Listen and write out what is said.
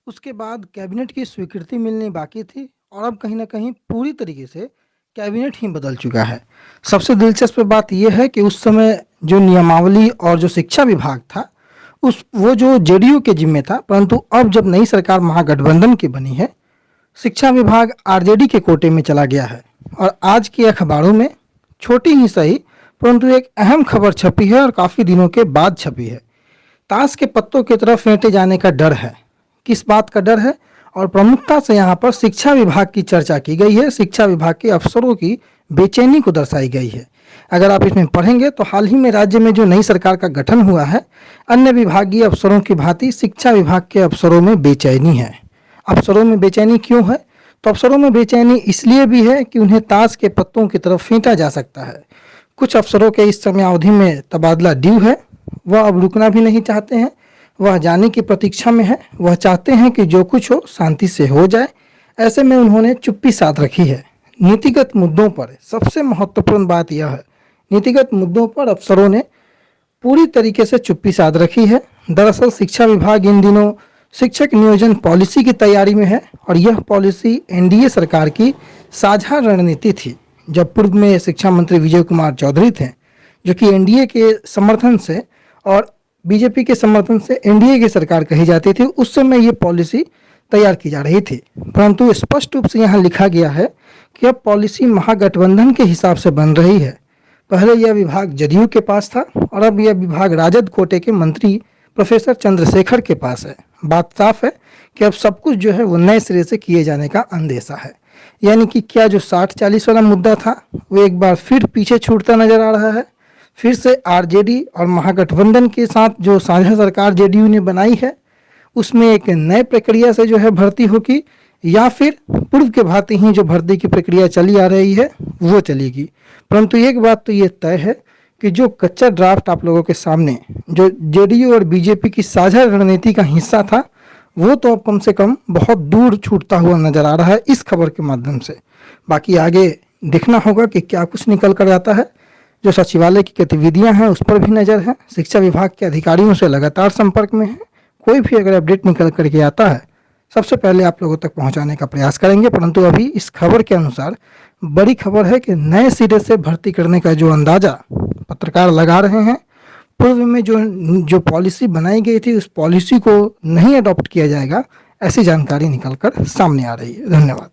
उसके बाद कैबिनेट की स्वीकृति मिलनी बाकी थी और अब कहीं न कहीं पूरी तरीके से कैबिनेट ही बदल चुका है। सबसे दिलचस्प बात ये है कि उस समय जो नियमावली और जो शिक्षा विभाग था, उस वो जो जेडीयू के ज़िम्मे था, परंतु अब जब नई सरकार महागठबंधन की बनी है, शिक्षा विभाग आरजेडी के कोटे में चला गया है। और आज के अखबारों में छोटी ही सही परंतु एक अहम खबर छपी है और काफ़ी दिनों के बाद छपी है। ताश के पत्तों की तरफ फेंटे जाने का डर है। किस बात का डर है? और प्रमुखता से यहाँ पर शिक्षा विभाग की चर्चा की गई है। शिक्षा विभाग के अफसरों की बेचैनी को दर्शाई गई है। अगर आप इसमें पढ़ेंगे तो हाल ही में राज्य में जो नई सरकार का गठन हुआ है, अन्य विभागीय अफसरों की भांति शिक्षा विभाग के अफसरों में बेचैनी है। अफसरों में बेचैनी क्यों है? तो अफसरों में बेचैनी इसलिए भी है कि उन्हें ताश के पत्तों की तरफ फेंटा जा सकता है। कुछ अफसरों के इस समय अवधि में तबादला ड्यू है। वह अब रुकना भी नहीं चाहते हैं, वह जाने की प्रतीक्षा में है। वह चाहते हैं कि जो कुछ हो शांति से हो जाए। ऐसे में उन्होंने चुप्पी साध रखी है। नीतिगत मुद्दों पर सबसे महत्वपूर्ण बात यह है, नीतिगत मुद्दों पर अफसरों ने पूरी तरीके से चुप्पी साध रखी है। दरअसल शिक्षा विभाग इन दिनों शिक्षक नियोजन पॉलिसी की तैयारी में है और यह पॉलिसी एनडीए सरकार की साझा रणनीति थी। जब पूर्व में शिक्षा मंत्री विजय कुमार चौधरी थे, जो कि एनडीए के समर्थन से और बीजेपी के समर्थन से एनडीए की सरकार कही जाती थी, उस समय ये पॉलिसी तैयार की जा रही थी। परंतु स्पष्ट रूप से यहाँ लिखा गया है कि अब पॉलिसी महागठबंधन के हिसाब से बन रही है। पहले यह विभाग जदयू के पास था और अब यह विभाग राजद कोटे के मंत्री प्रोफेसर चंद्रशेखर के पास है। बात साफ है कि अब सब कुछ जो है वो नए सिरे से किए जाने का अंदेशा है। यानी कि क्या जो 60-40 वाला मुद्दा था वो एक बार फिर पीछे छूटता नजर आ रहा है। फिर से आरजेडी और महागठबंधन के साथ जो साझा सरकार जेडीयू ने बनाई है, उसमें एक नए प्रक्रिया से जो है भर्ती होगी, या फिर पूर्व के भांति ही जो भर्ती की प्रक्रिया चली आ रही है वो चलेगी। परंतु एक बात तो ये तय है कि जो कच्चा ड्राफ्ट आप लोगों के सामने जो जेडीयू और बीजेपी की साझा रणनीति का हिस्सा था, वो तो अब कम से कम बहुत दूर छूटता हुआ नजर आ रहा है इस खबर के माध्यम से। बाकी आगे देखना होगा कि क्या कुछ निकल कर आता है। जो सचिवालय की गतिविधियां हैं उस पर भी नज़र है। शिक्षा विभाग के अधिकारियों से लगातार संपर्क में है। कोई भी अगर अपडेट निकल करके आता है, सबसे पहले आप लोगों तक पहुंचाने का प्रयास करेंगे। परंतु अभी इस खबर के अनुसार बड़ी खबर है कि नए सिरे से भर्ती करने का जो अंदाजा पत्रकार लगा रहे हैं, पूर्व में जो पॉलिसी बनाई गई थी उस पॉलिसी को नहीं अडॉप्ट किया जाएगा, ऐसी जानकारी निकलकर सामने आ रही है। धन्यवाद।